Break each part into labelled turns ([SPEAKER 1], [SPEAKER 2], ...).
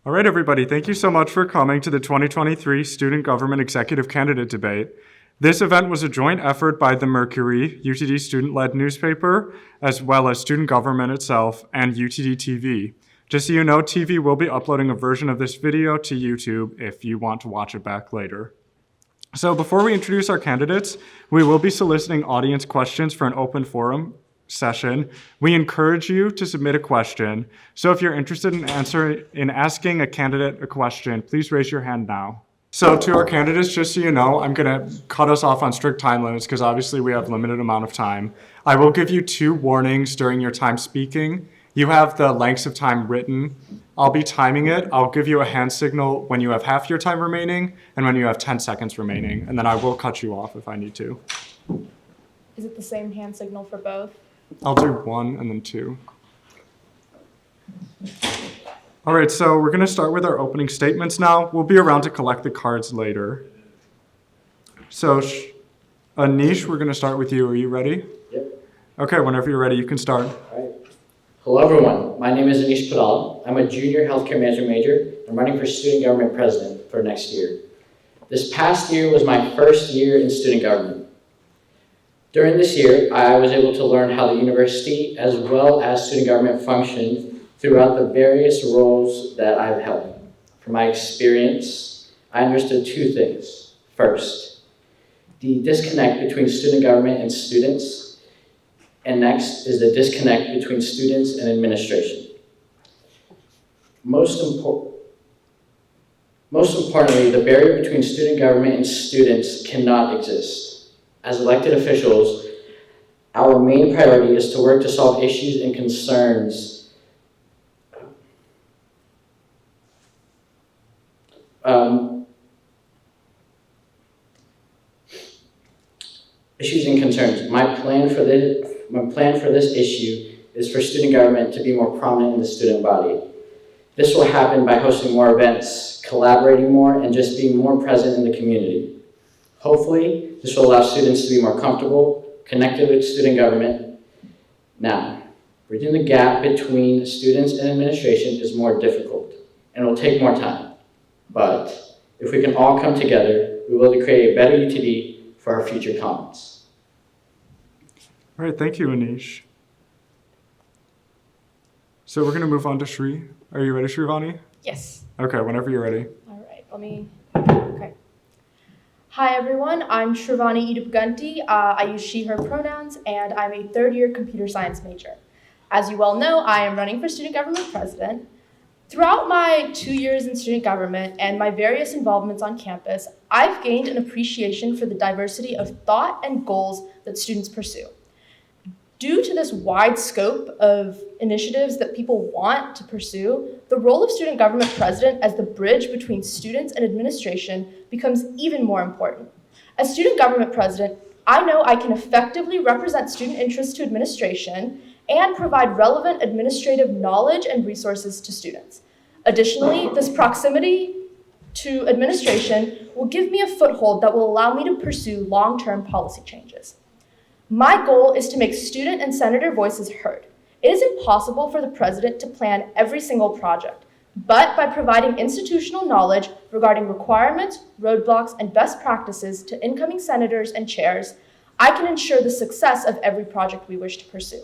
[SPEAKER 1] All right, everybody, thank you so much for coming to the 2023 Student Government Executive Candidate Debate. This event was a joint effort by the Mercury, UTD student-led newspaper, as well as student government itself and UTD TV. Just so you know, TV will be uploading a version of this video to YouTube if you want to watch it back later. So before we introduce our candidates, we will be soliciting audience questions for an open forum session. We encourage you to submit a question. So if you're interested in asking a candidate a question, please raise your hand now. So to our candidates, just so you know, I'm gonna cut us off on strict time limits because obviously we have limited amount of time. I will give you 2 warnings during your time speaking. You have the lengths of time written. I'll be timing it. I'll give you a hand signal when you have half your time remaining and when you have 10 seconds remaining, and then I will cut you off if I need to.
[SPEAKER 2] Is it the same hand signal for both?
[SPEAKER 1] I'll do 1 and then 2. All right, so we're going to start with our opening statements now. We'll be around to collect the cards later. So, Anish, we're going to start with you. Are you ready?
[SPEAKER 3] Yep.
[SPEAKER 1] Okay, whenever you're ready, you can start.
[SPEAKER 3] All right. Hello, everyone. My name is Anish Padala. I'm a junior healthcare management major. I'm running for student government president for next year. This past year was my first year in student government. During this year, I was able to learn how the university as well as student government functioned throughout the various roles that I've held. From my experience, I understood 2 things. First, the disconnect between student government and students, and next is the disconnect between students and administration. Most importantly, the barrier between student government and students cannot exist. As elected officials, our main priority is to work to solve issues and concerns My plan for this issue is for student government to be more prominent in the student body. This will happen by hosting more events, collaborating more, and just being more present in the community. Hopefully, this will allow students to be more comfortable, connected with student government. Now, bridging the gap between students and administration is more difficult, and will take more time. But if we can all come together, we will create a better UTD for our future Comets.
[SPEAKER 1] All right, thank you, Anish. So we're going to move on to Sri. Are you ready, Srivani?
[SPEAKER 2] Yes.
[SPEAKER 1] Okay, whenever you're ready.
[SPEAKER 2] All right, okay. Hi, everyone. I'm Srivani Edupuganti. I use she, her pronouns, and I'm a 3rd-year computer science major. As you well know, I am running for student government president. Throughout my 2 years in student government and my various involvements on campus, I've gained an appreciation for the diversity of thought and goals that students pursue. Due to this wide scope of initiatives that people want to pursue, the role of student government president as the bridge between students and administration becomes even more important. As student government president, I know I can effectively represent student interests to administration and provide relevant administrative knowledge and resources to students. Additionally, this proximity to administration will give me a foothold that will allow me to pursue long-term policy changes. My goal is to make student and senator voices heard. It is impossible for the president to plan every single project, but by providing institutional knowledge regarding requirements, roadblocks, and best practices to incoming senators and chairs, I can ensure the success of every project we wish to pursue.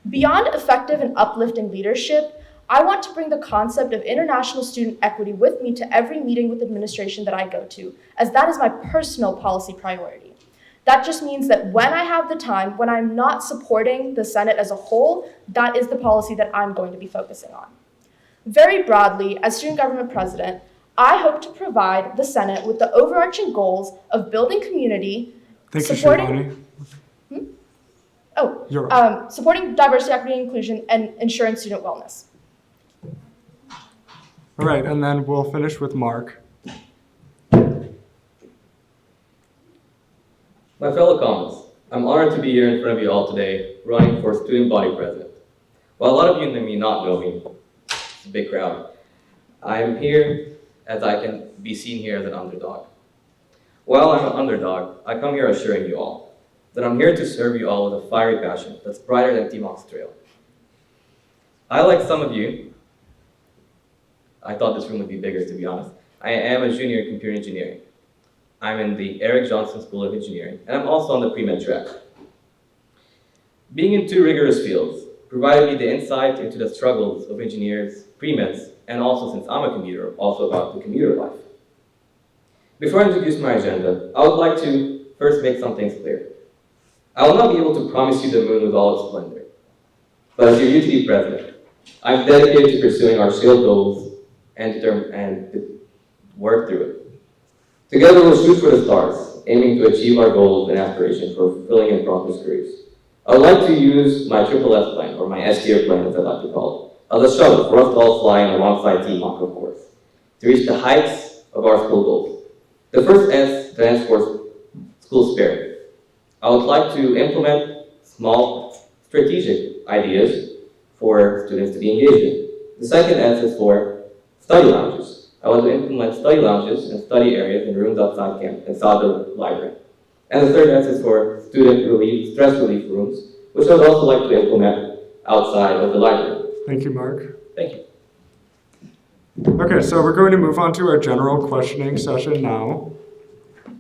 [SPEAKER 2] Beyond effective and uplifting leadership, I want to bring the concept of international student equity with me to every meeting with administration that I go to, as that is my personal policy priority. That just means that when I have the time, when I'm not supporting the Senate as a whole, that is the policy that I'm going to be focusing on. Very broadly, as student government president, I hope to provide the Senate with the overarching goals of building community, supporting diversity, equity, and inclusion, and ensuring student wellness.
[SPEAKER 1] All right, and then we'll finish with Mark.
[SPEAKER 4] My fellow Comets, I'm honored to be here in front of you all today, running for student body president. While a lot of you may not know me, it's a big crowd, I am here as I can be seen here as an underdog. While I'm an underdog, I come here assuring you all that I'm here to serve you all with a fiery passion that's brighter than Timok's trail. I, like some of you, I thought this room would be bigger, to be honest. I am a junior in computer engineering. I'm in the Eric Johnson School of Engineering, and I'm also on the pre-med track. Being in two rigorous fields provided me the insight into the struggles of engineers, pre-meds, and also, since I'm a commuter, also about the commuter life. Before I introduce my agenda, I would like to first make some things clear. I will not be able to promise you the moon with all its splendor, but as your UTD president, I'm dedicated to pursuing our shared goals and work through it. Together, we'll shoot for the stars, aiming to achieve our goals and aspirations for fulfilling and prosperous careers. I would like to use my Triple S plan, or my S-tier plan as I like to call it, as a shuttle for us to all fly alongside Team Mach, of course, to reach the heights of our school goals. The first S stands for school spirit. I would like to implement small strategic ideas for students to be engaged in. The second S is for study lounges. I want to implement study lounges and study areas in rooms outside campus, inside the library. And the third S is for student relief, stress relief rooms, which I would also like to implement outside of the library.
[SPEAKER 1] Thank you, Mark.
[SPEAKER 4] Thank you.
[SPEAKER 1] Okay, so we're going to move on to our general questioning session now.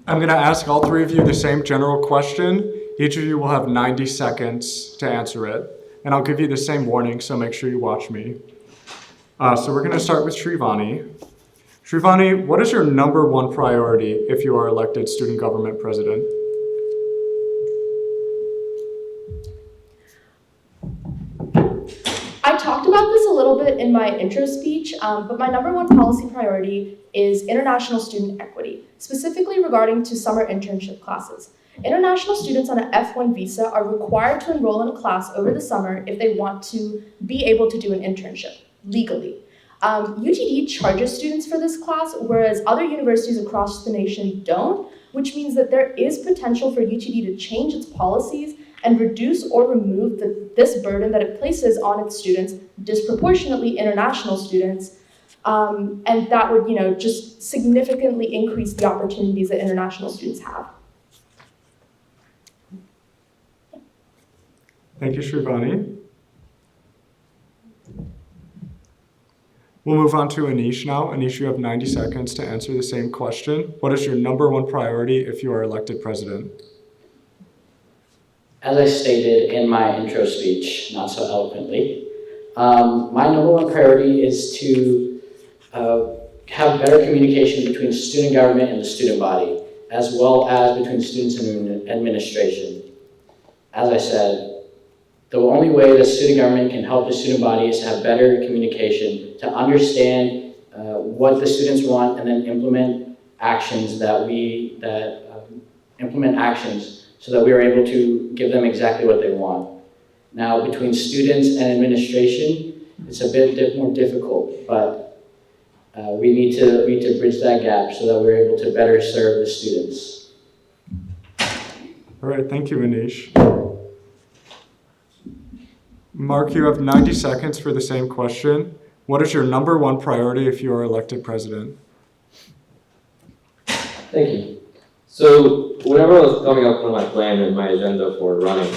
[SPEAKER 1] I'm going to ask all three of you the same general question. Each of you will have 90 seconds to answer it. And I'll give you the same warning, so make sure you watch me. So we're going to start with Srivani. Srivani, what is your number one priority if you are elected student government president?
[SPEAKER 2] I talked about this a little bit in my intro speech, but my number one policy priority is international student equity, specifically regarding to summer internship classes. International students on an F1 visa are required to enroll in a class over the summer if they want to be able to do an internship legally. UTD charges students for this class, whereas other universities across the nation don't, which means that there is potential for UTD to change its policies and reduce or remove this burden that it places on its students, disproportionately international students, and that would, just significantly increase the opportunities that international students have.
[SPEAKER 1] Thank you, Srivani. We'll move on to Anish now. Anish, you have 90 seconds to answer the same question. What is your number one priority if you are elected president?
[SPEAKER 3] As I stated in my intro speech, not so eloquently, my number one priority is to have better communication between student government and the student body, as well as between students and administration. As I said, the only way the student government can help the student body is to have better communication, to understand what the students want, and then implement actions so that we are able to give them exactly what they want. Now, between students and administration, it's a bit more difficult, but we need to bridge that gap so that we're able to better serve the students.
[SPEAKER 1] All right, thank you, Anish. Mark, you have 90 seconds for the same question. What is your number one priority if you are elected president?
[SPEAKER 4] Thank you. So, whenever I was coming up with my plan and my agenda for running,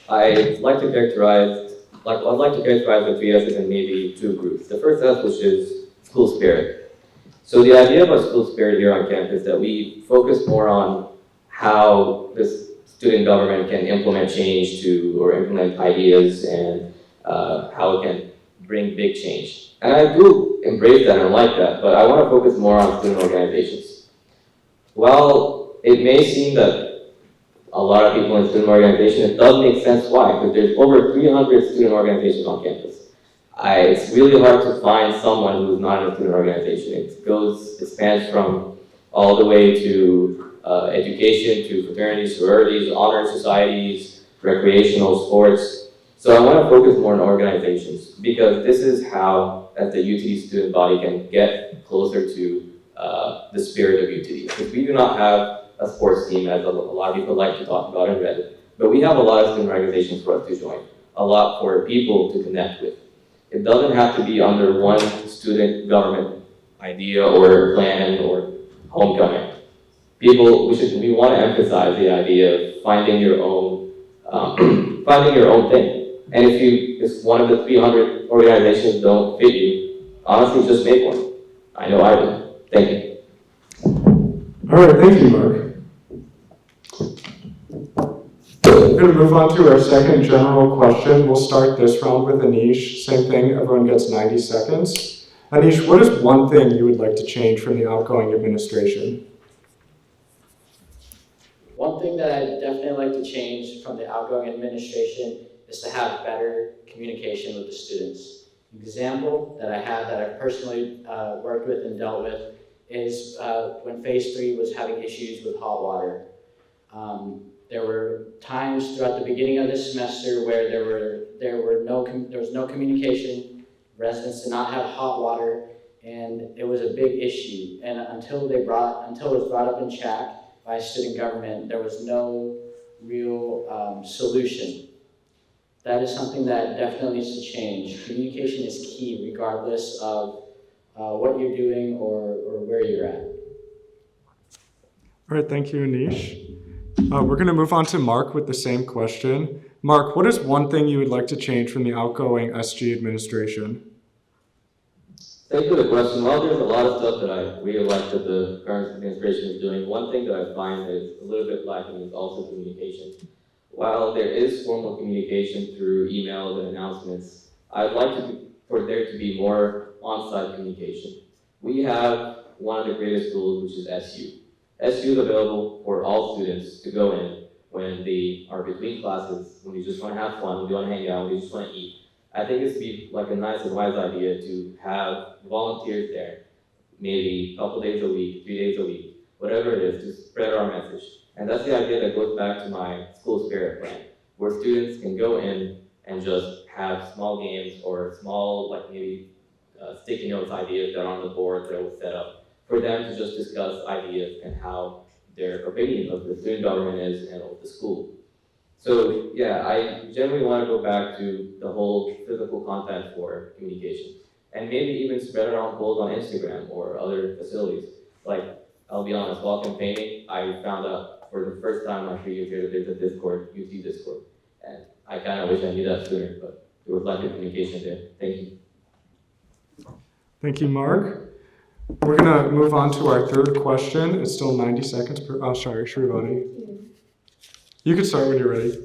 [SPEAKER 4] I'd like to characterize the three S's in maybe two groups. The first S, which is school spirit. So the idea about school spirit here on campus is that we focus more on how this student government can implement change or implement ideas and how it can bring big change. And I do embrace that and like that, but I want to focus more on student organizations. While it may seem that a lot of people in student organizations, it does make sense why, because there's over 300 student organizations on campus. It's really hard to find someone who's not in a student organization. It spans from all the way to education, to fraternities, sororities, honor societies, recreational sports. So I want to focus more on organizations because this is how, as the UTD student body, can get closer to the spirit of UTD. Because we do not have a sports team, as a lot of people like to talk about in Reddit, but we have a lot of student organizations for us to join, a lot for people to connect with. It doesn't have to be under one student government idea or plan or homecoming. We want to emphasize the idea of finding your own thing. And if one of the 300 organizations don't fit you, honestly, just make one. I know I do. Thank you.
[SPEAKER 1] All right, thank you, Mark. We're going to move on to our second general question. We'll start this round with Anish. Same thing, everyone gets 90 seconds. Anish, what is one thing you would like to change from the outgoing administration?
[SPEAKER 3] One thing that I'd definitely like to change from the outgoing administration is to have better communication with the students. An example that I have that I've personally worked with and dealt with is when Phase 3 was having issues with hot water. There were times throughout the beginning of this semester where there was no communication, residents did not have hot water, and it was a big issue. And until it was brought up in chat by student government, there was no real solution. That is something that definitely needs to change. Communication is key regardless of what you're doing or where you're at.
[SPEAKER 1] All right, thank you, Anish. We're going to move on to Mark with the same question. Mark, what is one thing you would like to change from the outgoing SG administration?
[SPEAKER 4] Thank you for the question. While there's a lot of stuff that I really like that the current administration is doing, one thing that I find is a little bit lacking is also communication. While there is formal communication through emails and announcements, I'd like for there to be more on-site communication. We have one of the greatest tools, which is SU. SU is available for all students to go in when they are between classes, when you just want to have fun, when you want to hang out, when you just want to eat. I think it's be like a nice and wise idea to have volunteers there, maybe a couple days a week, 3 days a week, whatever it is, to spread our message. And that's the idea that goes back to my school spirit plan, where students can go in and just have small games or small, like maybe sticky notes ideas that are on the board that will set up for them to just discuss ideas and how their opinion of the student government is and of the school. So yeah, I generally want to go back to the whole physical content for communication, and maybe even spread around polls on Instagram or other facilities. Like, I'll be honest, while campaigning, I found out for the first time in my 3 years here that there's a Discord, UT Discord, and I kind of wish I knew that sooner, but there was lack of communication there. Thank you.
[SPEAKER 1] Thank you, Mark. We're going to move on to our third question. It's still 90 seconds per, oh, sorry, Srivani. You can start when you're ready.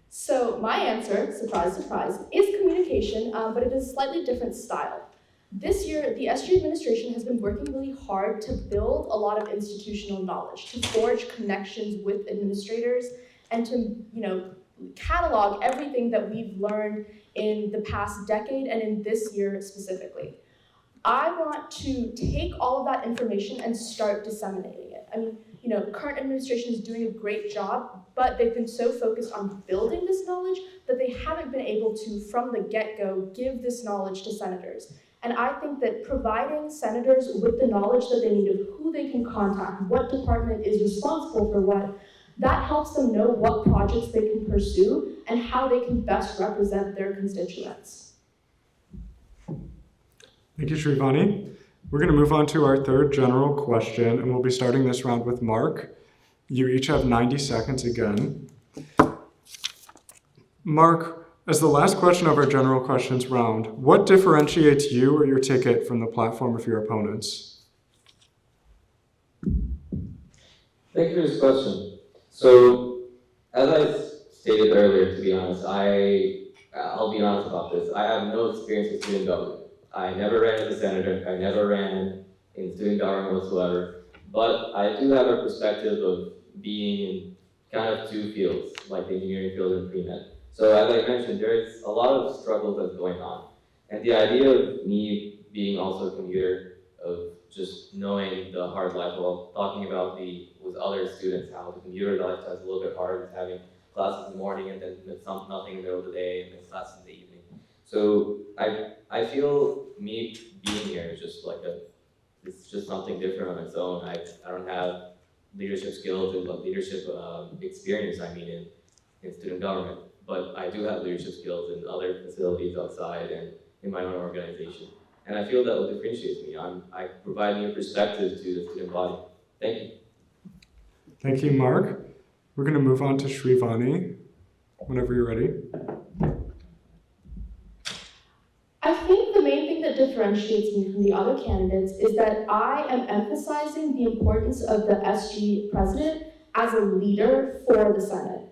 [SPEAKER 2] So my answer, surprise, surprise, is communication, but it is a slightly different style. This year, the SG administration has been working really hard to build a lot of institutional knowledge, to forge connections with administrators, and to, catalog everything that we've learned in the past decade and in this year specifically. I want to take all of that information and start disseminating it. I mean, current administration is doing a great job, but they've been so focused on building this knowledge that they haven't been able to, from the get-go, give this knowledge to senators. And I think that providing senators with the knowledge that they need of who they can contact, what department is responsible for what, that helps them know what projects they can pursue and how they can best represent their constituents.
[SPEAKER 1] Thank you, Srivani. We're going to move on to our third general question, and we'll be starting this round with Mark. You each have 90 seconds again. Mark, as the last question of our general questions round, what differentiates you or your ticket from the platform of your opponents?
[SPEAKER 4] Thank you for this question. So, as I stated earlier, to be honest, I'll be honest about this. I have no experience with student government. I never ran as a senator. I never ran in student government whatsoever. But I do have a perspective of being in kind of two fields, like the engineering field and pre-med. So as I mentioned, there's a lot of struggles that's going on. And the idea of me being also a commuter, of just knowing the hard life while talking about with other students, how the commuter life is a little bit hard with having classes in the morning and then nothing in the middle of the day and then classes in the evening. So I feel me being here is just it's just something different on its own. I don't have leadership skills and leadership experience, in student government. But I do have leadership skills in other facilities outside and in my own organization. And I feel that what differentiates me. I provide new perspective to the student body. Thank you.
[SPEAKER 1] Thank you, Mark. We're going to move on to Srivani, whenever you're ready.
[SPEAKER 2] I think the main thing that differentiates me from the other candidates is that I am emphasizing the importance of the SG president as a leader for the Senate.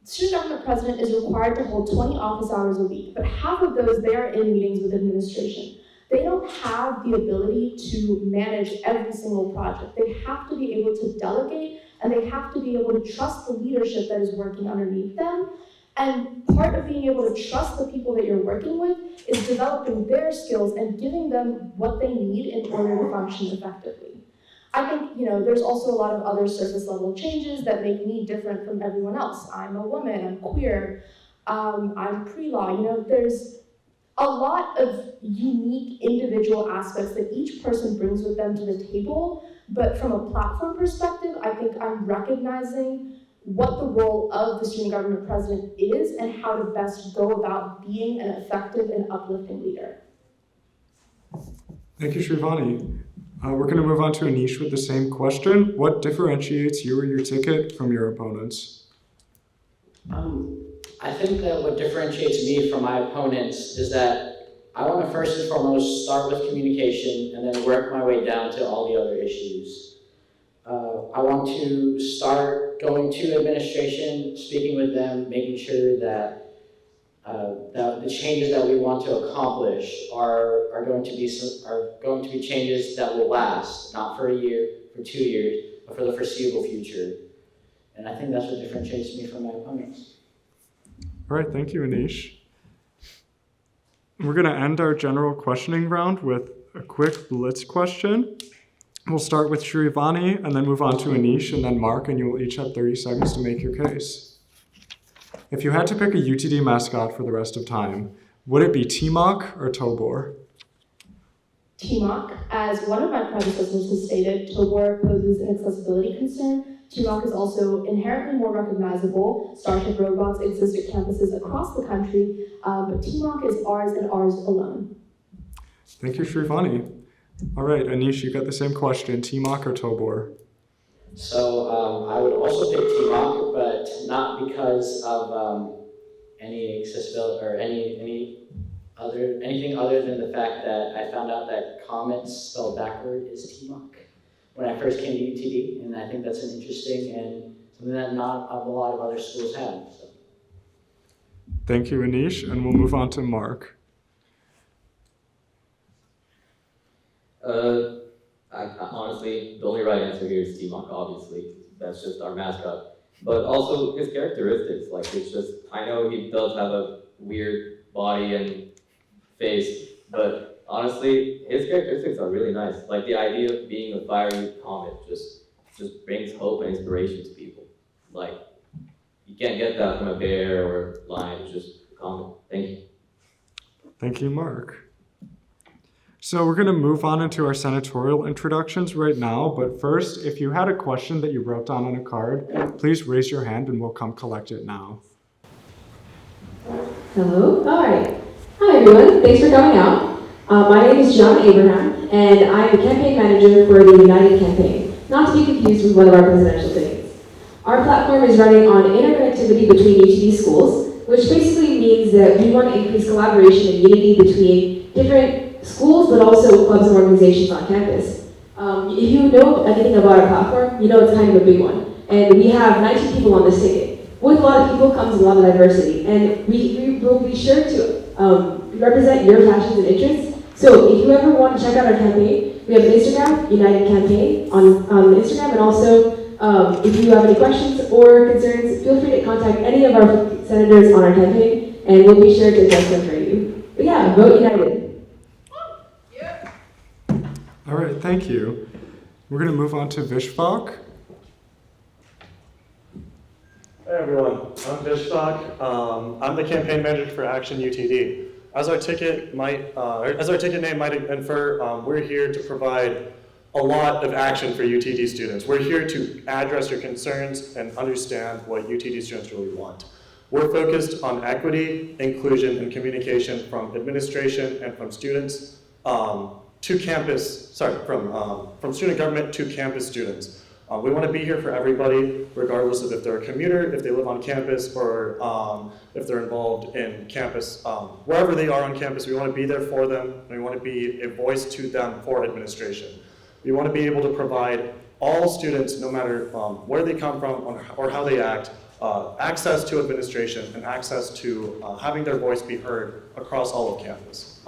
[SPEAKER 2] The student government president is required to hold 20 office hours a week, but half of those they are in meetings with administration. They don't have the ability to manage every single project. They have to be able to delegate, and they have to be able to trust the leadership that is working underneath them. And part of being able to trust the people that you're working with is developing their skills and giving them what they need in order to function effectively. I think, there's also a lot of other surface level changes that make me different from everyone else. I'm a woman, I'm queer, I'm pre-law, there's a lot of unique individual aspects that each person brings with them to the table, but from a platform perspective, I think I'm recognizing what the role of the student government president is and how to best go about being an effective and uplifting leader.
[SPEAKER 1] Thank you, Srivani. We're going to move on to Anish with the same question. What differentiates you or your ticket from your opponents?
[SPEAKER 3] I think that what differentiates me from my opponents is that I want to first and foremost start with communication and then work my way down to all the other issues. I want to start going to administration, speaking with them, making sure that the changes that we want to accomplish are going to be changes that will last, not for a year, for 2 years, but for the foreseeable future. And I think that's what differentiates me from my opponents.
[SPEAKER 1] All right, thank you, Anish. We're going to end our general questioning round with a quick blitz question. We'll start with Srivani and then move on to Anish and then Mark, and you will each have 30 seconds to make your case. If you had to pick a UTD mascot for the rest of time, would it be Timok or Tobor?
[SPEAKER 2] Timok, as one of my predecessors has stated, Tobor poses an accessibility concern. Timok is also inherently more recognizable. Starship robots exist at campuses across the country, but Timok is ours and ours alone.
[SPEAKER 1] Thank you, Srivani. All right, Anish, you got the same question, Timok or Tobor?
[SPEAKER 3] So I would also pick T-Rock, but not because of any accessibility or anything other than the fact that I found out that Comets spelled backward is T-Rock when I first came to UTD, and I think that's an interesting and something that not a lot of other schools have. So.
[SPEAKER 1] Thank you, Anish, and we'll move on to Mark.
[SPEAKER 4] Honestly, the only right answer here is T-Monk, obviously. That's just our mascot. But also his characteristics, I know he does have a weird body and face, but honestly, his characteristics are really nice. Like the idea of being a fiery comet just brings hope and inspiration to people. Like, you can't get that from a bear or lion, it's just a comet. Thank you.
[SPEAKER 1] Thank you, Mark. So we're going to move on into our senatorial introductions right now, but first, if you had a question that you wrote down on a card, please raise your hand and we'll come collect it now.
[SPEAKER 5] Hello. All right. Hi, everyone. Thanks for coming out. My name is Giana Abraham, and I'm the campaign manager for the United campaign, not to be confused with one of our presidential tickets. Our platform is running on interconnectivity between UTD schools, which basically means that we want to increase collaboration and unity between different schools, but also clubs and organizations on campus. If you know anything about our platform, you know it's kind of a big one. And we have 19 people on this ticket. With a lot of people comes a lot of diversity. And we will be sure to represent your passions and interests. So if you ever want to check out our campaign, we have an Instagram, United Campaign, on Instagram. And also, if you have any questions or concerns, feel free to contact any of our senators on our campaign, and we'll be sure to address them for you. But yeah, vote United.
[SPEAKER 1] All right, thank you. We're going to move on to Vishvak.
[SPEAKER 6] Hey everyone, I'm Vishvak. I'm the campaign manager for Action UTD. As our ticket name might infer, we're here to provide a lot of action for UTD students. We're here to address your concerns and understand what UTD students really want. We're focused on equity, inclusion, and communication from administration and from students. From student government to campus students. We want to be here for everybody, regardless of if they're a commuter, if they live on campus, or if they're involved in campus. Wherever they are on campus, we want to be there for them, and we want to be a voice to them for administration. We want to be able to provide all students, no matter where they come from or how they act, access to administration and access to having their voice be heard across all of campus.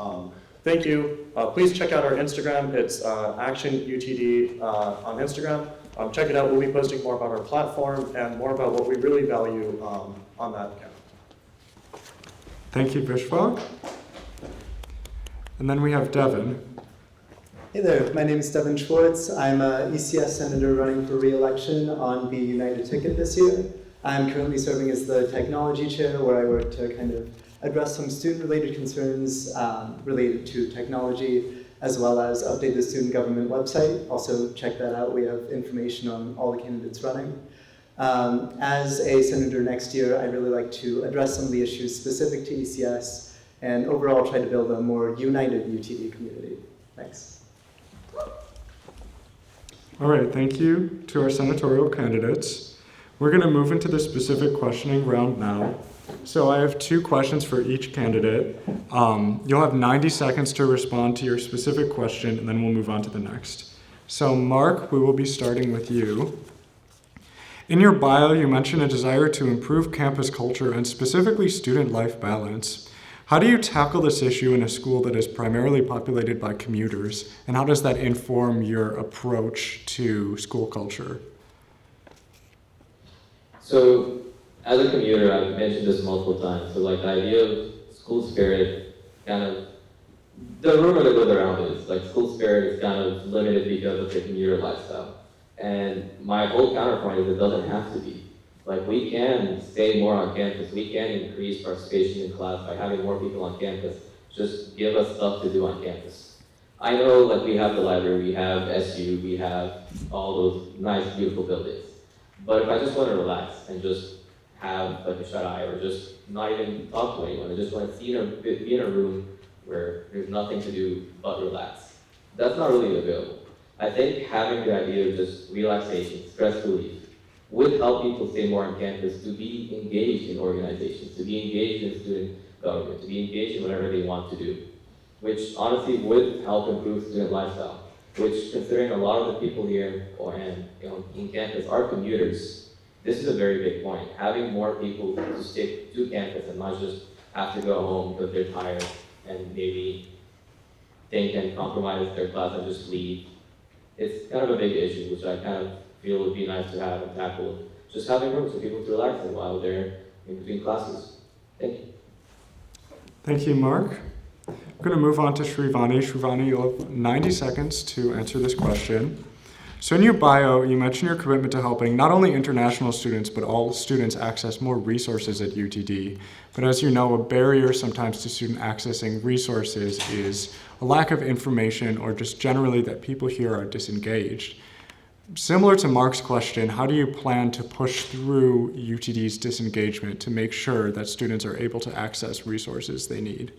[SPEAKER 6] Thank you. Please check out our Instagram. It's ActionUTD on Instagram. Check it out. We'll be posting more about our platform and more about what we really value on that account.
[SPEAKER 1] Thank you, Vishvak. And then we have Devin.
[SPEAKER 7] Hey there, my name is Devin Schwartz. I'm a ECS senator running for re-election on the United ticket this year. I'm currently serving as the technology chair, where I work to kind of address some student-related concerns related to technology, as well as update the student government website. Also check that out. We have information on all the candidates running. As a senator next year, I'd really like to address some of the issues specific to ECS and overall try to build a more united UTD community. Thanks.
[SPEAKER 1] All right, thank you to our senatorial candidates. We're going to move into the specific questioning round now. So I have 2 questions for each candidate. You'll have 90 seconds to respond to your specific question, and then we'll move on to the next. So Mark, we will be starting with you. In your bio, you mentioned a desire to improve campus culture and specifically student life balance. How do you tackle this issue in a school that is primarily populated by commuters, and how does that inform your approach to school culture?
[SPEAKER 4] So, as a commuter, I've mentioned this multiple times. So, like, the idea of school spirit, kind of, the rumor that goes around is, like, school spirit is kind of limited because of the commuter lifestyle. And my whole counterpoint is it doesn't have to be. Like, we can stay more on campus. We can increase participation in class by having more people on campus. Just give us stuff to do on campus. I know, like, we have the library, we have SU, we have all those nice, beautiful buildings. But if I just want to relax and just have, like, a shut-eye or just not even talk to anyone, I just want to be in a room where there's nothing to do but relax, that's not really available. I think having the idea of just relaxation, stress relief, would help people stay more on campus, to be engaged in organizations, to be engaged in student government, to be engaged in whatever they want to do, which honestly would help improve student lifestyle, which, considering a lot of the people here in campus are commuters, this is a very big point. Having more people to stick to campus and not just have to go home because they're tired and maybe they can compromise their class and just leave. It's kind of a big issue, which I kind of feel would be nice to have and tackle. Just having room for people to relax while they're in between classes. Thank you.
[SPEAKER 1] Thank you, Mark. I'm going to move on to Srivani. Srivani, you'll have 90 seconds to answer this question. So in your bio, you mentioned your commitment to helping not only international students, but all students access more resources at UTD. But as you know, a barrier sometimes to student accessing resources is a lack of information or just generally that people here are disengaged. Similar to Mark's question, how do you plan to push through UTD's disengagement to make sure that students are able to access resources they need?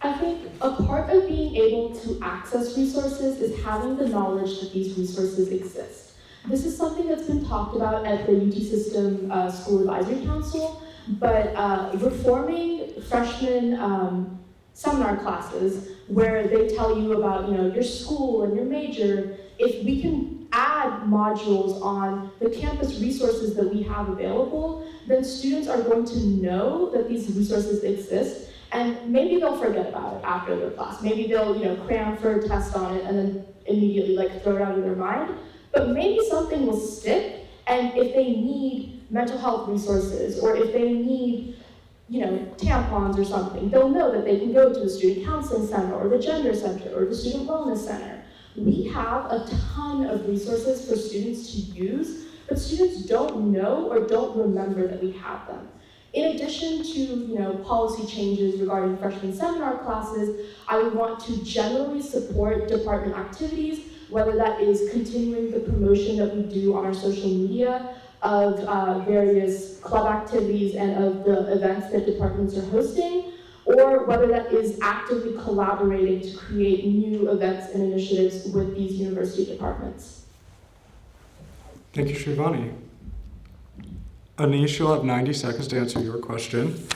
[SPEAKER 2] I think a part of being able to access resources is having the knowledge that these resources exist. This is something that's been talked about at the UT System School Advisory Council, but we're forming freshman seminar classes where they tell you about your school and your major. If we can add modules on the campus resources that we have available, then students are going to know that these resources exist, and maybe they'll forget about it after their class. Maybe they'll cram for a test on it and then immediately throw it out of their mind. But maybe something will stick, and if they need mental health resources or if they need tampons or something, they'll know that they can go to the student counseling center or the gender center or the student wellness center. We have a ton of resources for students to use, but students don't know or don't remember that we have them. In addition to policy changes regarding freshman seminar classes, I would want to generally support department activities, whether that is continuing the promotion that we do on our social media of various club activities and of the events that departments are hosting, or whether that is actively collaborating to create new events and initiatives with these university departments.
[SPEAKER 1] Thank you, Srivani. Anish, you'll have 90 seconds to answer your question.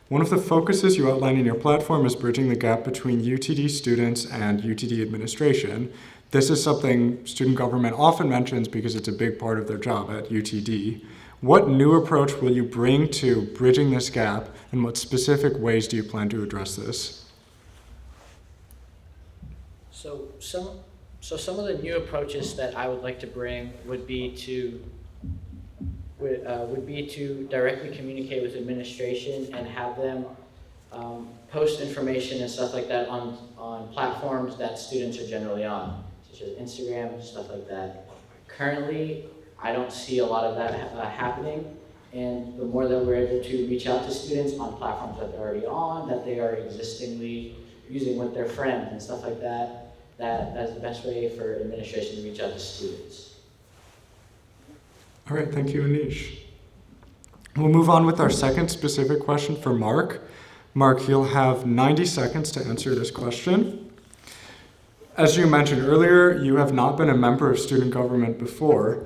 [SPEAKER 1] One of the focuses you outline in your platform is bridging the gap between UTD students and UTD administration. This is something student government often mentions because it's a big part of their job at UTD. What new approach will you bring to bridging this gap, and what specific ways do you plan to address this?
[SPEAKER 3] So some of the new approaches that I would like to bring would be to directly communicate with administration and have them post information and stuff like that on platforms that students are generally on, such as Instagram, stuff like that. Currently, I don't see a lot of that happening, and the more that we're able to reach out to students on platforms that they're already on, that they are existingly using with their friends and stuff like that, that's the best way for administration to reach out to students.
[SPEAKER 1] All right, thank you, Anish. We'll move on with our second specific question for Mark. Mark, you'll have 90 seconds to answer this question. As you mentioned earlier, you have not been a member of student government before.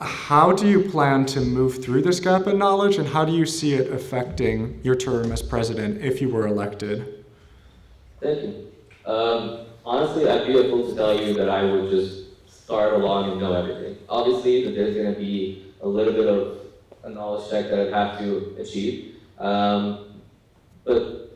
[SPEAKER 1] How do you plan to move through this gap in knowledge, and how do you see it affecting your term as president if you were elected?
[SPEAKER 4] Thank you. Honestly, I'd be a fool to tell you that I would just start along and know everything. Obviously, that there's going to be a little bit of a knowledge check that I'd have to achieve. But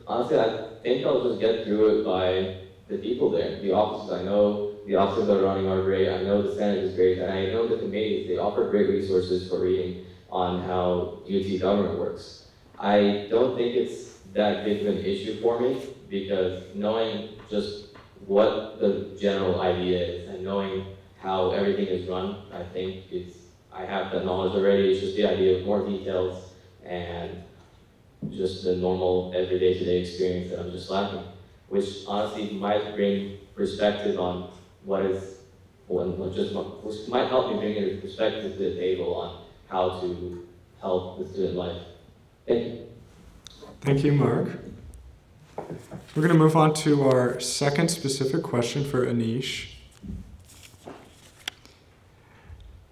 [SPEAKER 4] honestly, I think I'll just get through it by the people there. The officers I know, the officers that are running are great. I know the Senate is great, and I know the committees, they offer great resources for reading on how UT government works. I don't think it's that big of an issue for me, because knowing just what the general idea is and knowing how everything is run, I think I have that knowledge already. It's just the idea of more details and just the normal everyday day-to-day experience that I'm just lacking, which honestly might bring perspective on which might help me bring a perspective to the table on how to help the student life. Thank you.
[SPEAKER 1] Thank you, Mark. We're going to move on to our second specific question for Anish.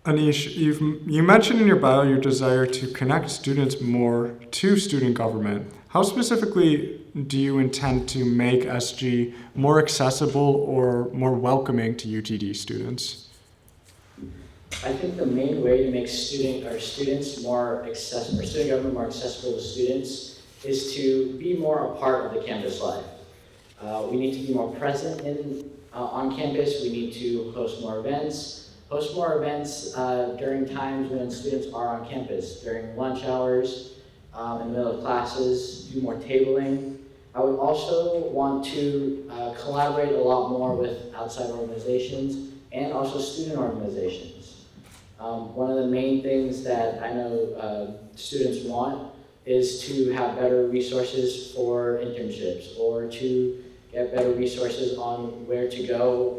[SPEAKER 1] Anish, you mentioned in your bio your desire to connect students more to student government. How specifically do you intend to make SG more accessible or more welcoming to UTD students?
[SPEAKER 3] I think the main way to make student government more accessible to students is to be more a part of the campus life. We need to be more present on campus. We need to host more events. Host more events during times when students are on campus, during lunch hours, in the middle of classes, do more tabling. I would also want to collaborate a lot more with outside organizations and also student organizations. One of the main things that I know students want is to have better resources for internships, or to get better resources on where to go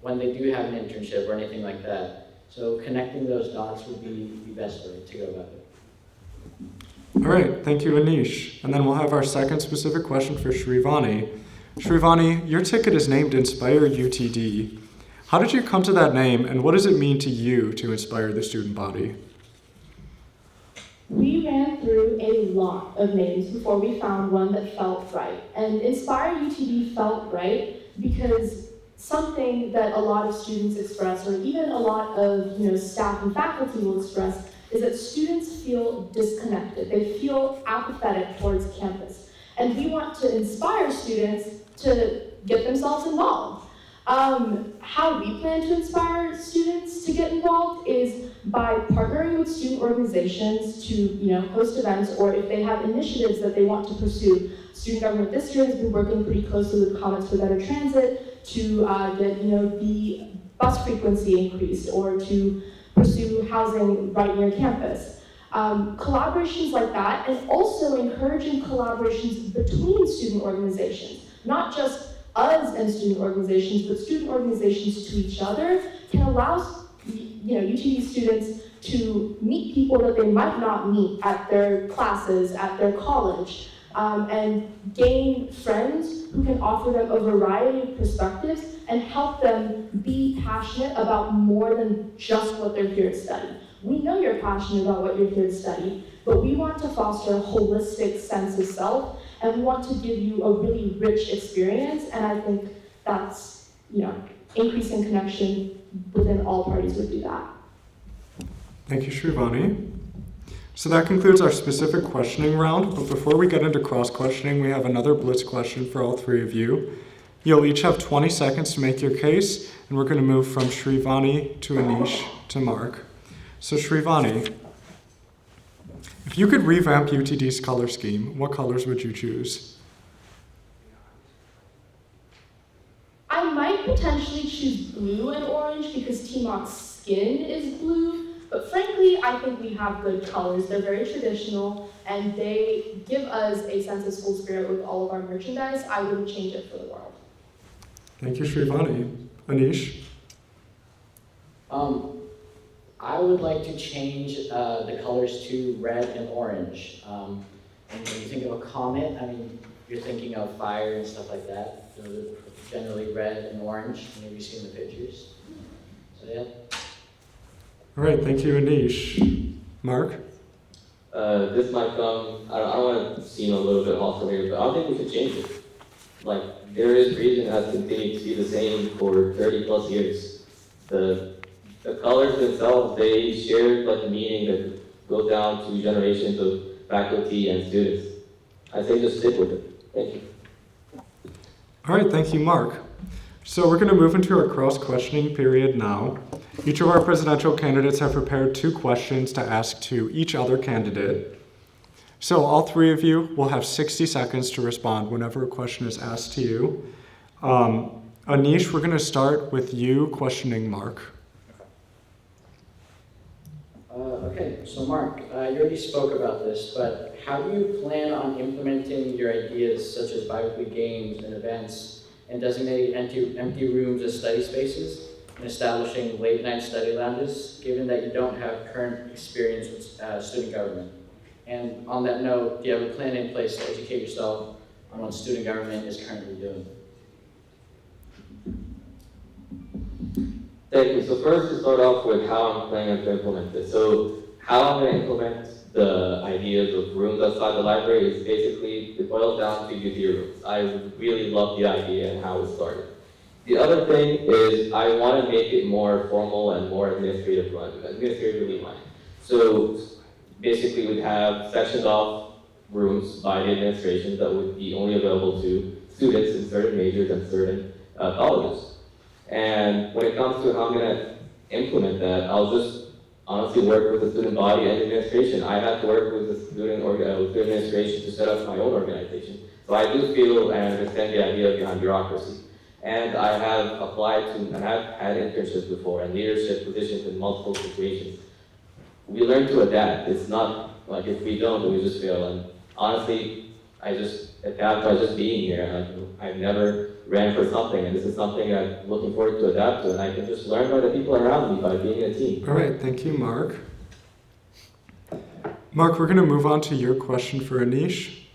[SPEAKER 3] when they do have an internship or anything like that. So connecting those dots would be the best way to go about it.
[SPEAKER 1] All right, thank you, Anish. And then we'll have our second specific question for Srivani. Srivani, your ticket is named InspireUTD. How did you come to that name, and what does it mean to you to inspire the student body?
[SPEAKER 2] We ran through a lot of names before we found one that felt right. And InspireUTD felt right because something that a lot of students express, or even a lot of staff and faculty will express, is that students feel disconnected. They feel apathetic towards campus. And we want to inspire students to get themselves involved. How we plan to inspire students to get involved is by partnering with student organizations to host events, or if they have initiatives that they want to pursue. Student government this year has been working pretty closely with Comets for Better Transit to get the bus frequency increased, or to pursue housing right near campus. Collaborations like that, and also encouraging collaborations between student organizations, not just us and student organizations, but student organizations to each other, can allow UTD students to meet people that they might not meet at their classes, at their college. and gain friends who can offer them a variety of perspectives and help them be passionate about more than just what they're here to study. We know you're passionate about what you're here to study, but we want to foster a holistic sense of self, and we want to give you a really rich experience, and I think that's, increasing connection within all parties would do that.
[SPEAKER 1] Thank you, Srivani. So that concludes our specific questioning round, but before we get into cross-questioning, we have another blitz question for all three of you. You'll each have 20 seconds to make your case, and we're going to move from Srivani to Anish to Mark. So Srivani, if you could revamp UTD's color scheme, what colors would you choose?
[SPEAKER 2] I might potentially choose blue and orange because T-Moc's skin is blue, but frankly, I think we have good colors. They're very traditional, and they give us a sense of school spirit with all of our merchandise. I wouldn't change it for the world.
[SPEAKER 1] Thank you, Srivani. Anish?
[SPEAKER 3] I would like to change the colors to red and orange. And when you think of a comet, you're thinking of fire and stuff like that. So they're generally red and orange, maybe you've seen the pictures. So yeah.
[SPEAKER 1] All right, thank you, Anish. Mark?
[SPEAKER 4] This might come, I don't want to seem a little bit hostile here, but I don't think we should change it. There is reason has continued to be the same for 30 plus years. The colors themselves, they share the meaning that goes down to generations of faculty and students. I say just stick with it. Thank you.
[SPEAKER 1] All right, thank you, Mark. So we're going to move into our cross-questioning period now. Each of our presidential candidates have prepared 2 questions to ask to each other candidate. So all 3 of you will have 60 seconds to respond whenever a question is asked to you. Anish, we're going to start with you questioning Mark.
[SPEAKER 3] Okay, so Mark, you already spoke about this, but how do you plan on implementing your ideas such as bi-weekly games and events and designating empty rooms as study spaces and establishing late-night study lounges, given that you don't have current experience with student government? And on that note, do you have a plan in place to educate yourself on what student government is currently doing?
[SPEAKER 4] Thank you. So first, to start off with how I'm planning to implement this. So how I'm going to implement the ideas of rooms outside the library is basically, it boils down to UTD rooms. I really love the idea and how it started. The other thing is I want to make it more formal and more administratively minded. So basically we'd have sectioned off rooms by the administration that would be only available to students in certain majors and certain colleges. And when it comes to how I'm going to implement that, I'll just honestly work with the student body and administration. I have to work with the student administration to set up my own organization. So I do feel and understand the idea behind bureaucracy. And I have applied to and I've had internships before and leadership positions in multiple situations. We learn to adapt. It's not like if we don't, then we just fail. And honestly, I just adapt by just being here. I've never ran for something, and this is something I'm looking forward to adapt to, and I can just learn by the people around me by being in a team.
[SPEAKER 1] All right, thank you, Mark. Mark, we're going to move on to your question for Anish.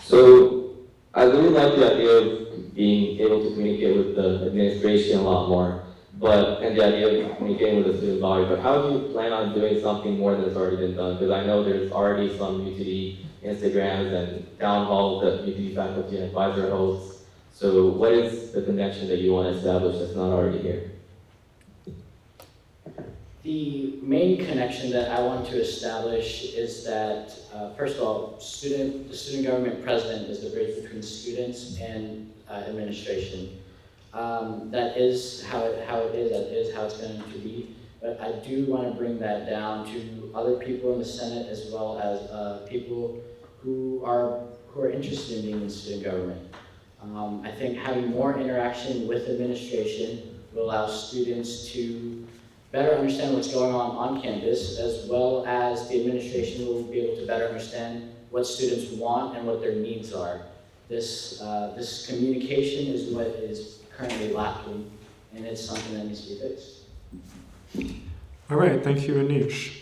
[SPEAKER 4] So I really like the idea of being able to communicate with the administration a lot more, and the idea of communicating with the student body, but how do you plan on doing something more than has already been done? Because I know there's already some UTD Instagrams and town halls that UTD faculty and advisor hosts. So what is the connection that you want to establish that's not already here?
[SPEAKER 3] The main connection that I want to establish is that, first of all, the student government president is the bridge between students and administration. That is how it is, that is how it's going to be. But I do want to bring that down to other people in the Senate as well as people who are interested in being in student government. I think having more interaction with administration will allow students to better understand what's going on campus, as well as the administration will be able to better understand what students want and what their needs are. This communication is what is currently lacking, and it's something that needs to be fixed.
[SPEAKER 1] All right, thank you, Anish.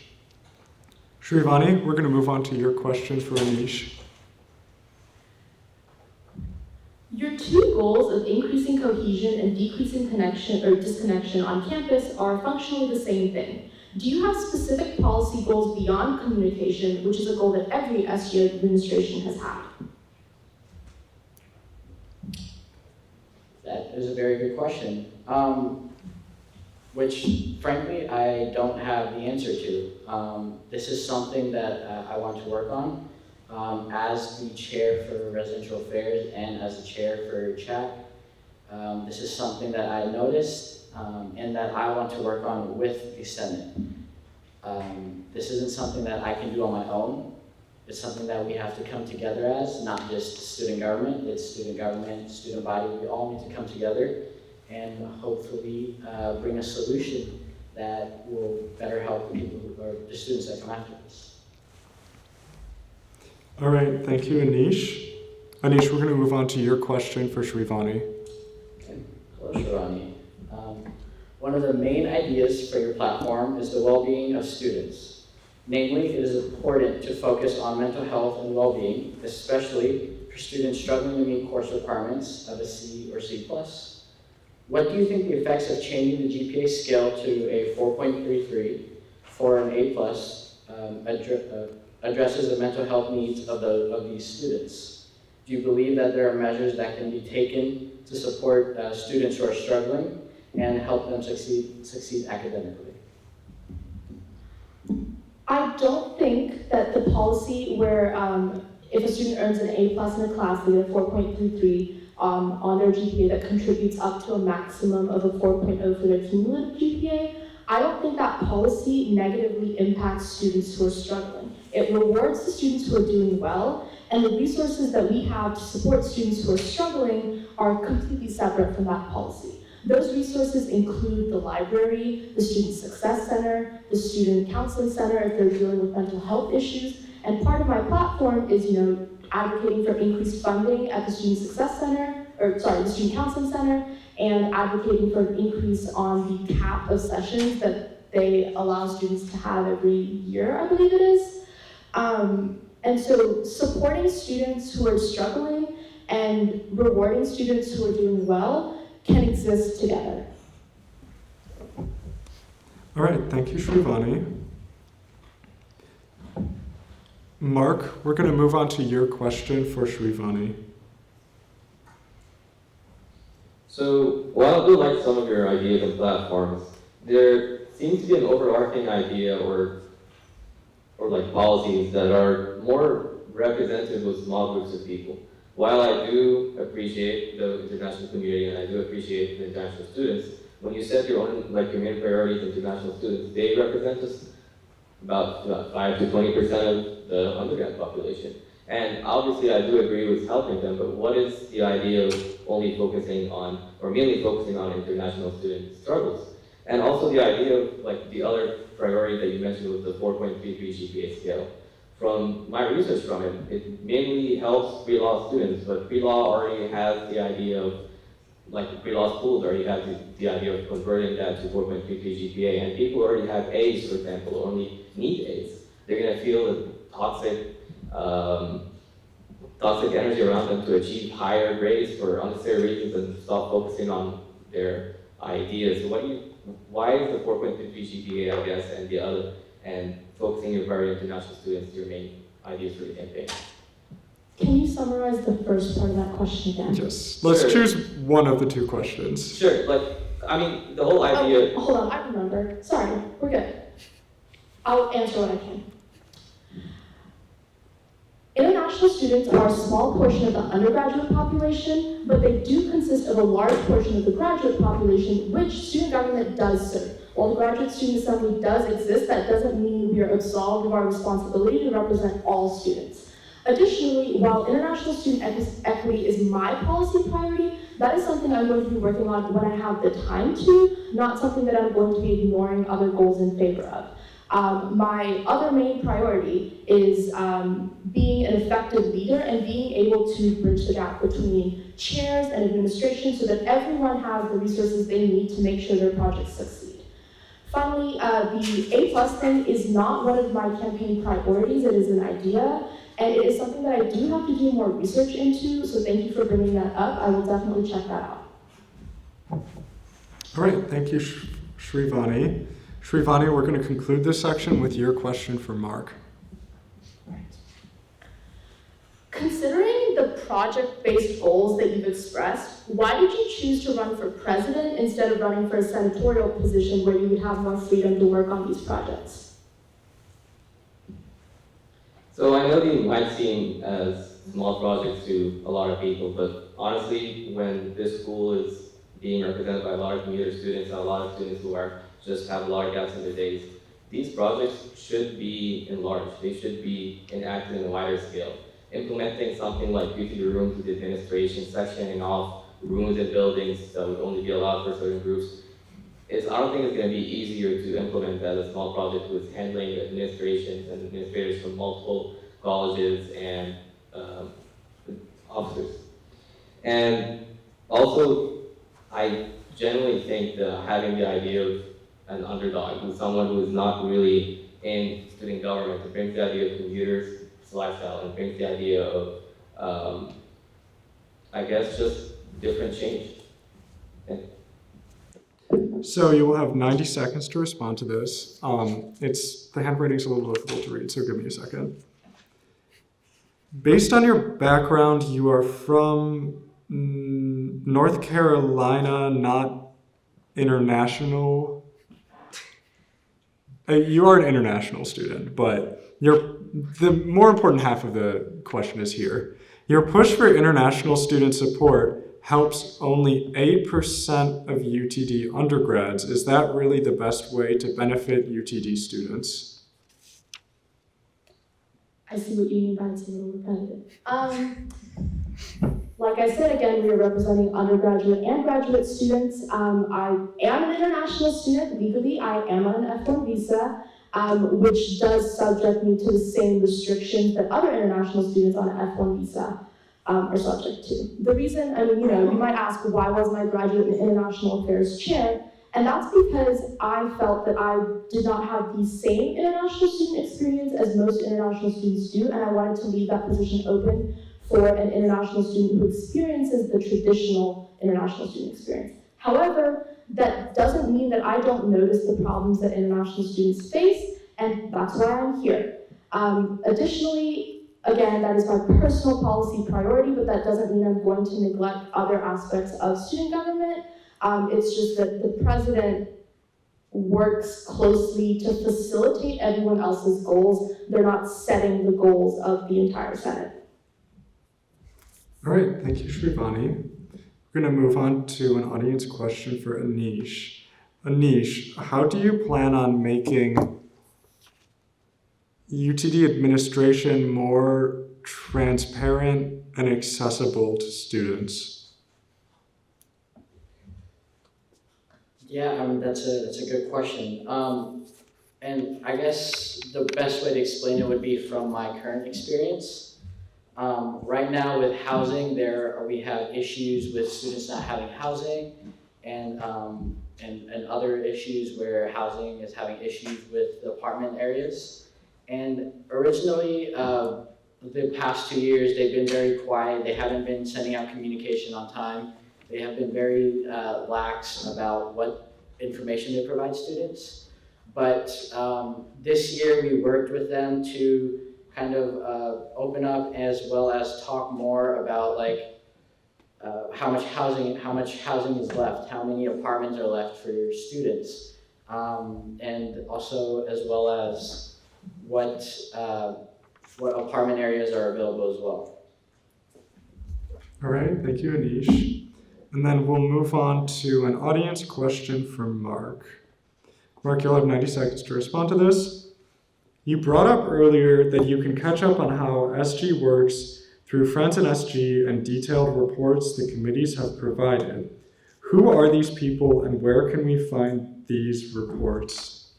[SPEAKER 1] Srivani, we're going to move on to your question for Anish.
[SPEAKER 2] Your two goals of increasing cohesion and decreasing connection or disconnection on campus are functionally the same thing. Do you have specific policy goals beyond communication, which is a goal that every SU administration has had?
[SPEAKER 3] That is a very good question, which frankly I don't have the answer to. This is something that I want to work on. As the chair for residential affairs and as the chair for chat, this is something that I noticed and that I want to work on with the Senate. This isn't something that I can do on my own. It's something that we have to come together as, not just student government. It's student government, student body. We all need to come together and hopefully bring a solution that will better help the people or the students that come after us.
[SPEAKER 1] All right, thank you, Anish. Anish, we're going to move on to your question for Srivani.
[SPEAKER 3] Okay. Hello, Srivani. One of the main ideas for your platform is the well-being of students. Namely, it is important to focus on mental health and well-being, especially for students struggling to meet course requirements of a C or C+. What do you think the effects of changing the GPA scale to a 4.33 for an A+ addresses the mental health needs of these students? Do you believe that there are measures that can be taken to support students who are struggling and help them succeed academically?
[SPEAKER 2] I don't think that the policy where if a student earns an A+ in a class, they get a 4.33 on their GPA that contributes up to a maximum of a 4.0 for their cumulative GPA, I don't think that policy negatively impacts students who are struggling. It rewards the students who are doing well, and the resources that we have to support students who are struggling are completely separate from that policy. Those resources include the library, the Student Success Center, the Student Counseling Center if they're dealing with mental health issues, and part of my platform is, advocating for increased funding at the Student Success Center, the Student Counseling Center, and advocating for an increase on the cap of sessions that they allow students to have every year, I believe it is. And so supporting students who are struggling and rewarding students who are doing well can exist together.
[SPEAKER 1] All right, thank you, Srivani. Mark, we're going to move on to your question for Srivani.
[SPEAKER 4] So, while I do like some of your ideas and platforms, there seems to be an overarching idea or like policies that are more representative of small groups of people. While I do appreciate the international community and I do appreciate the international students, when you set your own your main priorities international students, they represent us about 5 to 20% of the undergrad population. And obviously I do agree with helping them, but what is the idea of only focusing on, or mainly focusing on international student struggles? And also the idea of the other priority that you mentioned with the 4.33 GPA scale. From my research from it, it mainly helps pre-law students, but pre-law already has the idea of, pre-law schools already have the idea of converting that to 4.33 GPA, and people who already have A's, for example, only need A's. They're gonna feel the toxic energy around them to achieve higher grades for unnecessary reasons and stop focusing on their ideas. So why is the 4.33 GPA, I guess, and focusing your very international students your main ideas for the campaign?
[SPEAKER 2] Can you summarize the first part of that question again?
[SPEAKER 1] Yes, let's choose one of the two questions.
[SPEAKER 4] Sure, the whole idea...
[SPEAKER 2] Oh, hold on, I remember. Sorry, we're good. I'll answer what I can. International students are a small portion of the undergraduate population, but they do consist of a large portion of the graduate population, which student government does serve. While the Graduate Student Assembly does exist, that doesn't mean we are absolved of our responsibility to represent all students. Additionally, while international student equity is my policy priority, that is something I'm going to be working on when I have the time to, not something that I'm going to be ignoring other goals in favor of. My other main priority is being an effective leader and being able to bridge the gap between chairs and administration so that everyone has the resources they need to make sure their projects succeed. Finally, the A+ thing is not one of my campaign priorities. It is an idea, and it is something that I do have to do more research into, so thank you for bringing that up. I will definitely check that out.
[SPEAKER 1] All right, thank you, Srivani. Srivani, we're going to conclude this section with your question for Mark.
[SPEAKER 2] Considering the project-based goals that you've expressed, why did you choose to run for president instead of running for a senatorial position where you would have more freedom to work on these projects?
[SPEAKER 4] So I know these might seem as small projects to a lot of people, but honestly, when this school is being represented by a lot of commuter students and a lot of students who are just have a lot of gaps in their days, these projects should be enlarged. They should be enacted in a wider scale. Implementing something like UTD rooms with the administration, sectioning off rooms and buildings that would only be allowed for certain groups, I don't think it's going to be easier to implement as a small project with handling administrations and administrators from multiple colleges and officers. And also, I generally think that having the idea of an underdog, who's someone who is not really in student government, to bring the idea of commuters lifestyle and brings the idea of, I guess, just different change. Okay.
[SPEAKER 1] So you will have 90 seconds to respond to this. The handwriting's a little difficult to read, so give me a second. Based on your background, you are from North Carolina, not international. You are an international student, but the more important half of the question is here. Your push for international student support helps only 8% of UTD undergrads. Is that really the best way to benefit UTD students?
[SPEAKER 2] I see what you mean by it's a little repetitive. Like I said, again, we are representing undergraduate and graduate students. I am an international student legally. I am on an F1 visa, which does subject me to the same restrictions that other international students on an F1 visa are subject to. The reason, you might ask, why wasn't I graduate and international affairs chair? And that's because I felt that I did not have the same international student experience as most international students do, and I wanted to leave that position open for an international student who experiences the traditional international student experience. However, that doesn't mean that I don't notice the problems that international students face, and that's why I'm here. Additionally, again, that is my personal policy priority, but that doesn't mean I'm going to neglect other aspects of student government. It's just that the president works closely to facilitate everyone else's goals. They're not setting the goals of the entire Senate.
[SPEAKER 1] All right, thank you, Srivani. We're going to move on to an audience question for Anish. Anish, how do you plan on making UTD administration more transparent and accessible to students?
[SPEAKER 3] Yeah, that's a good question. And I guess the best way to explain it would be from my current experience. Right now with housing, we have issues with students not having housing, and other issues where housing is having issues with the apartment areas. And originally, the past 2 years, they've been very quiet. They haven't been sending out communication on time. They have been very lax about what information they provide students. But this year, we worked with them to kind of open up, as well as talk more about how much housing is left, how many apartments are left for your students, and also as well as what apartment areas are available as well.
[SPEAKER 1] All right, thank you, Anish. And then we'll move on to an audience question from Mark. Mark, you'll have 90 seconds to respond to this. You brought up earlier that you can catch up on how SG works through Friends in SG and detailed reports the committees have provided. Who are these people and where can we find these reports?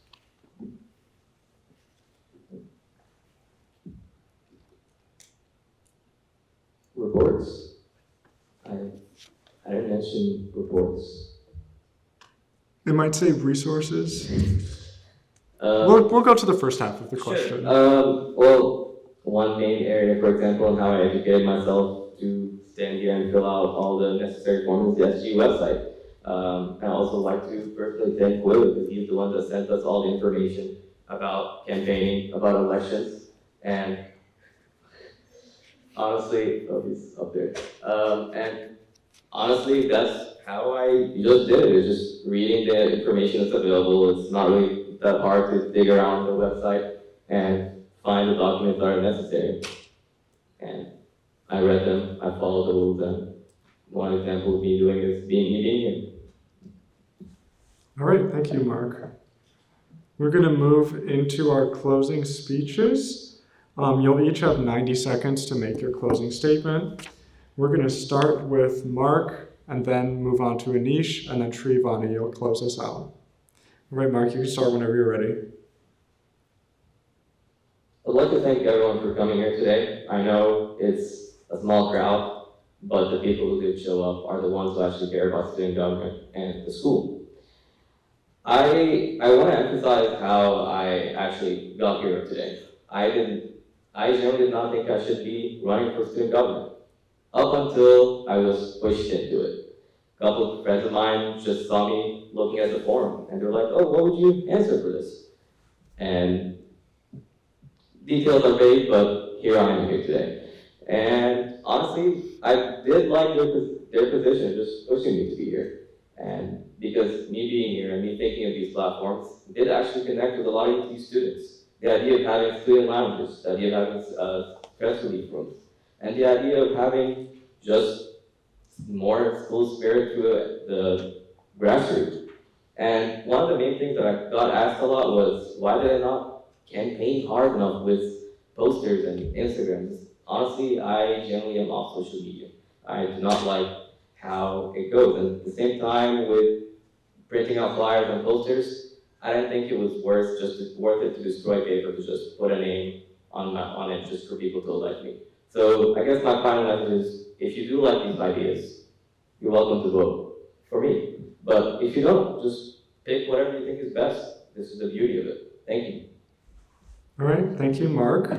[SPEAKER 8] Reports? I didn't mention reports.
[SPEAKER 1] It might say resources.
[SPEAKER 4] Um,
[SPEAKER 1] We'll go to the first half of the question.
[SPEAKER 4] Well, one main area, for example, in how I educated myself to stand here and fill out all the necessary forms is the SG website. I also like to personally thank Will, because he's the one that sent us all the information about campaigning, about elections, and honestly, oh, he's up there. And honestly, that's how I just did it. It's just reading the information that's available. It's not really that hard to dig around the website and find the documents that are necessary. And I read them, I followed the rules, and one example of me doing this being here.
[SPEAKER 1] All right, thank you, Mark. We're going to move into our closing speeches. You'll each have 90 seconds to make your closing statement. We're going to start with Mark and then move on to Anish, and then Srivani, you'll close us out. All right, Mark, you can start whenever you're ready.
[SPEAKER 4] I'd like to thank everyone for coming here today. I know it's a small crowd, but the people who did show up are the ones who actually care about student government and the school. I want to emphasize how I actually got here today. I generally did not think I should be running for student government, up until I was pushed into it. A couple of friends of mine just saw me looking at the forum, and they're like, oh, what would you answer for this? And details are vague, but here I am here today. And honestly, I did like their position, just pushing me to be here. And because me being here and me thinking of these platforms did actually connect with a lot of these students. The idea of having student lounges, the idea of having press relief rooms, and the idea of having just more school spirit through the grassroots. And one of the main things that I got asked a lot was, why did I not campaign hard enough with posters and Instagrams? Honestly, I generally am off social media. I do not like how it goes. And at the same time, with printing out flyers and posters, I didn't think it was worth it to destroy paper to just put a name on it just for people to elect me. So I guess my final message is, if you do like these ideas, you're welcome to vote for me. But if you don't, just pick whatever you think is best. This is the beauty of it. Thank you.
[SPEAKER 1] All right, thank you, Mark.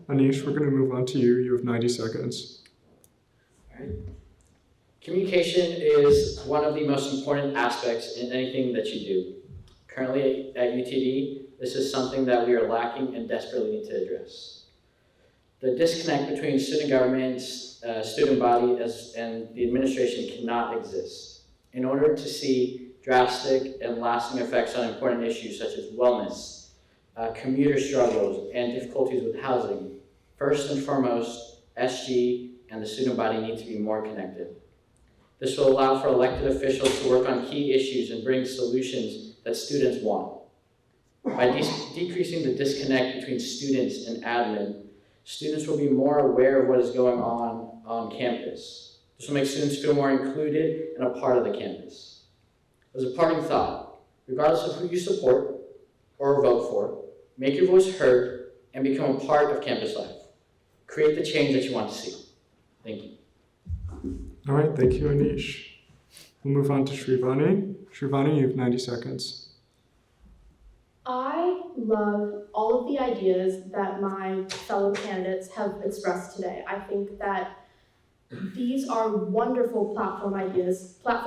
[SPEAKER 1] Anish, we're going to move on to you. You have 90 seconds.
[SPEAKER 3] All right. Communication is one of the most important aspects in anything that you do. Currently at UTD, this is something that we are lacking and desperately need to address. The disconnect between student government, student body, and the administration cannot exist. In order to see drastic and lasting effects on important issues such as wellness, commuter struggles, and difficulties with housing, first and foremost, SG and the student body need to be more connected. This will allow for elected officials to work on key issues and bring solutions that students want. By decreasing the disconnect between students and admin, students will be more aware of what is going on campus. This will make students feel more included and a part of the campus. As a parting thought, regardless of who you support or vote for, make your voice heard and become a part of campus life. Create the change that you want to see. Thank you.
[SPEAKER 1] All right, thank you, Anish. We'll move on to Srivani. Srivani, you have 90 seconds.
[SPEAKER 2] I love all of the ideas that my fellow candidates have expressed today. I think that these are wonderful platform ideas that,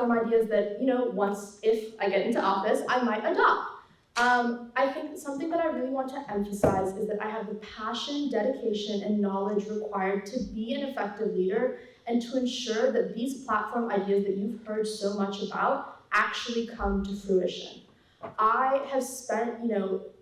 [SPEAKER 2] once, if I get into office, I might adopt. I think something that I really want to emphasize is that I have the passion, dedication, and knowledge required to be an effective leader and to ensure that these platform ideas that you've heard so much about actually come to fruition. I have spent,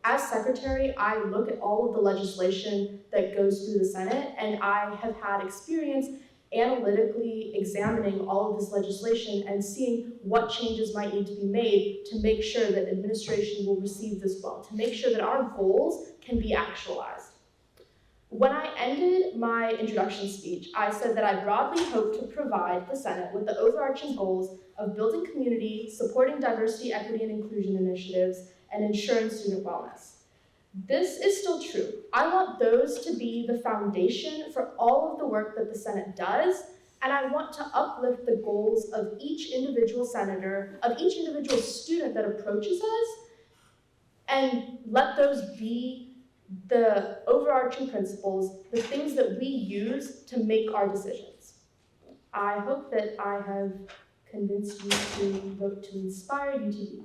[SPEAKER 2] as secretary, I look at all of the legislation that goes through the Senate, and I have had experience analytically examining all of this legislation and seeing what changes might need to be made to make sure that administration will receive this well, to make sure that our goals can be actualized. When I ended my introduction speech, I said that I broadly hope to provide the Senate with the overarching goals of building community, supporting diversity, equity, and inclusion initiatives, and ensuring student wellness. This is still true. I want those to be the foundation for all of the work that the Senate does, And I want to uplift the goals of each individual senator, of each individual student that approaches us, and let those be the overarching principles, the things that we use to make our decisions. I hope that I have convinced you to vote to InspireUTD.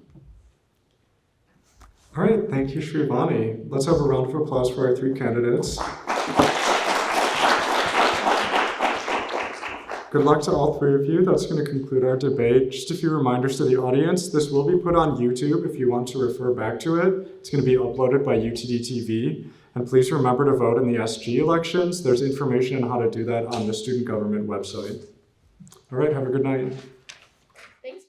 [SPEAKER 1] All right, thank you, Srivani. Let's have a round of applause for our 3 candidates. Good luck to all 3 of you. That's going to conclude our debate. Just a few reminders to the audience. This will be put on YouTube if you want to refer back to it. It's going to be uploaded by UTD TV. And please remember to vote in the SG elections. There's information on how to do that on the student government website. All right, have a good night.